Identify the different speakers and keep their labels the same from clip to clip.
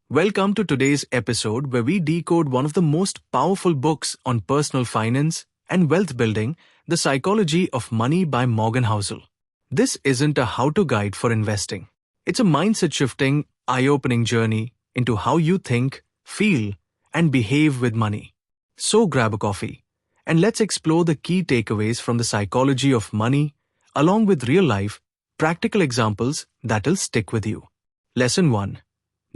Speaker 1: Welcome to today's episode where we decode one of the most powerful books on personal finance and wealth building, The Psychology of Money by Morgan Housel. This isn't a how-to guide for investing. It's a mindset-shifting, eye-opening journey into how you think, feel, and behave with money. So grab a coffee, and let's explore the key takeaways from The Psychology of Money, along with real-life, practical examples that'll stick with you. Lesson 1.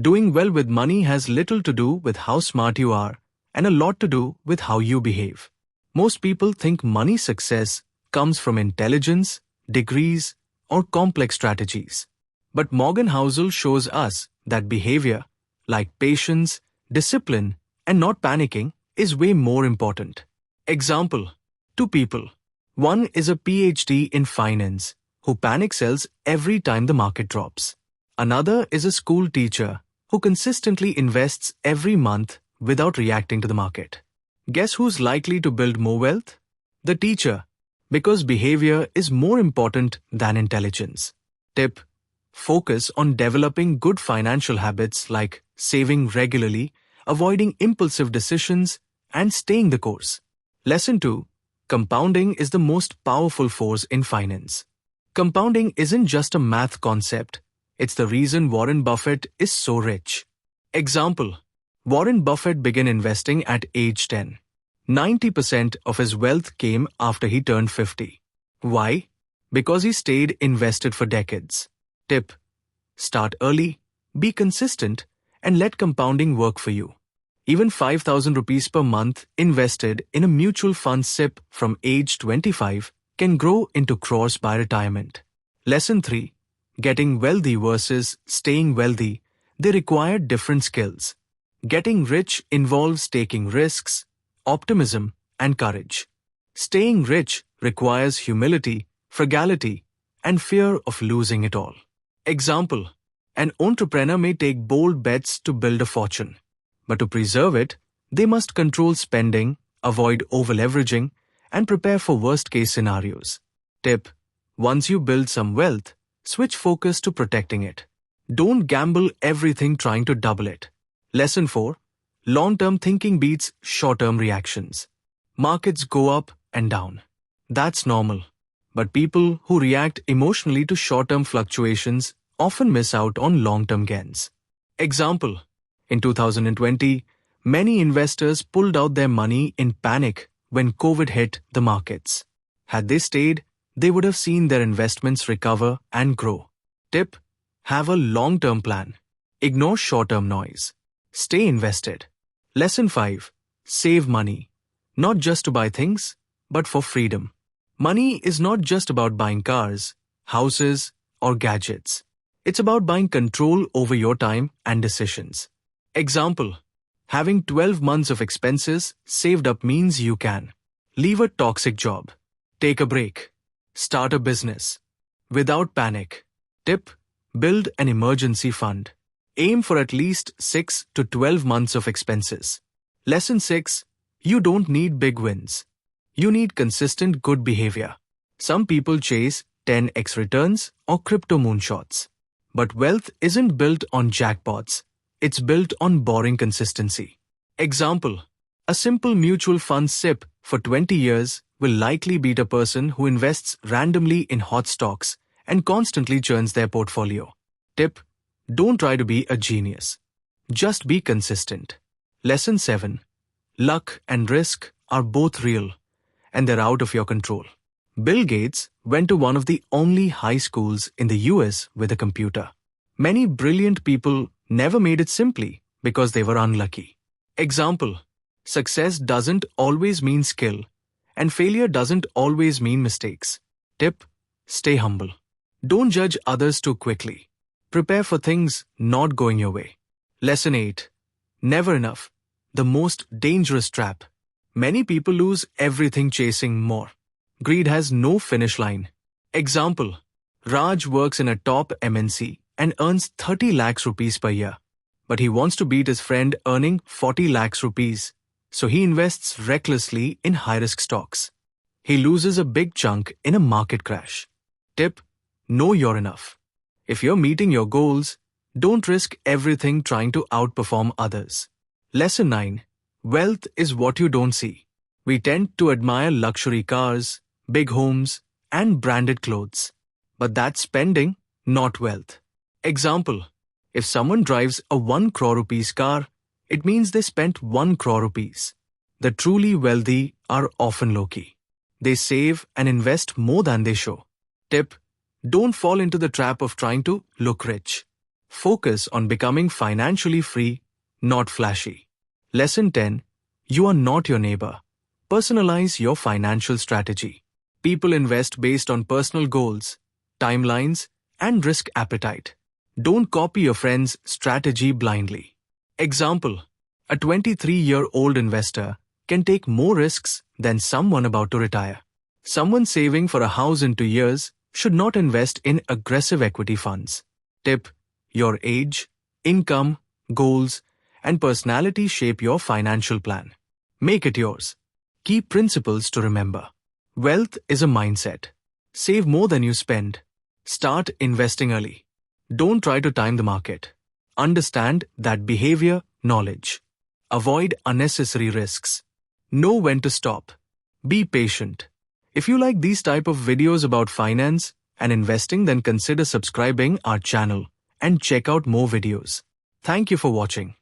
Speaker 1: Doing well with money has little to do with how smart you are and a lot to do with how you behave. Most people think money success comes from intelligence, degrees, or complex strategies. But Morgan Housel shows us that behavior, like patience, discipline, and not panicking, is way more important. Example: two people. One is a PhD in finance who panic sells every time the market drops. Another is a school teacher who consistently invests every month without reacting to the market. Guess who's likely to build more wealth? The teacher, because behavior is more important than intelligence. Tip: focus on developing good financial habits like saving regularly, avoiding impulsive decisions, and staying the course. Lesson 2. Compounding is the most powerful force in finance. Compounding isn't just a math concept. It's the reason Warren Buffett is so rich. Example: Warren Buffett began investing at age 10. 90% of his wealth came after he turned 50. Why? Because he stayed invested for decades. Tip: start early, be consistent, and let compounding work for you. Even 5,000 rupees per month invested in a mutual fund SIP from age 25 can grow into crores by retirement. Lesson 3. Getting wealthy versus staying wealthy, they require different skills. Getting rich involves taking risks, optimism, and courage. Staying rich requires humility, frugality, and fear of losing it all. Example: an entrepreneur may take bold bets to build a fortune, but to preserve it, they must control spending, avoid over-leveraging, and prepare for worst-case scenarios. Tip: once you build some wealth, switch focus to protecting it. Don't gamble everything trying to double it. Lesson 4. Long-term thinking beats short-term reactions. Markets go up and down. That's normal. But people who react emotionally to short-term fluctuations often miss out on long-term gains. Example: in 2020, many investors pulled out their money in panic when COVID hit the markets. Had they stayed, they would have seen their investments recover and grow. Tip: have a long-term plan. Ignore short-term noise. Stay invested. Lesson 5. Save money. Not just to buy things, but for freedom. Money is not just about buying cars, houses, or gadgets. It's about buying control over your time and decisions. Example: having 12 months of expenses saved up means you can leave a toxic job, take a break, start a business without panic. Tip: build an emergency fund. Aim for at least 6 to 12 months of expenses. Lesson 6. You don't need big wins. You need consistent good behavior. Some people chase 10x returns or crypto moonshots. But wealth isn't built on jackpots. It's built on boring consistency. Example: a simple mutual fund SIP for 20 years will likely beat a person who invests randomly in hot stocks and constantly churns their portfolio. Tip: don't try to be a genius. Just be consistent. Lesson 7. Luck and risk are both real, and they're out of your control. Bill Gates went to one of the only high schools in the US with a computer. Many brilliant people never made it simply because they were unlucky. Example: success doesn't always mean skill, and failure doesn't always mean mistakes. Tip: stay humble. Don't judge others too quickly. Prepare for things not going your way. Lesson 8. Never enough. The most dangerous trap. Many people lose everything chasing more. Greed has no finish line. Example: Raj works in a top MNC and earns 30 lakhs rupees per year. But he wants to beat his friend earning 40 lakhs rupees. So he invests recklessly in high-risk stocks. He loses a big chunk in a market crash. Tip: know you're enough. If you're meeting your goals, Don't risk everything trying to outperform others. Lesson 9. Wealth is what you don't see. We tend to admire luxury cars, big homes, and branded clothes. But that's spending, not wealth. Example. If someone drives a 1 crore rupees car, it means they spent 1 crore rupees. The truly wealthy are often low-key. They save and invest more than they show. Tip: don't fall into the trap of trying to look rich. Focus on becoming financially free, not flashy. Lesson 10. You are not your neighbor. Personalize your financial strategy. People invest based on personal goals, timelines, and risk appetite. Don't copy your friend's strategy blindly. Example: a 23-year-old investor can take more risks than someone about to retire. Someone saving for a house in 2 years should not invest in aggressive equity funds. Tip: your age, income, goals, and personality shape your financial plan. Make it yours. Key principles to remember. Wealth is a mindset. Save more than you spend. Start investing early. Don't try to time the market. Understand that behavior, knowledge. Avoid unnecessary risks. Know when to stop. Be patient. If you like these type of videos about finance and investing, then consider subscribing our channel and check out more videos. Thank you for watching.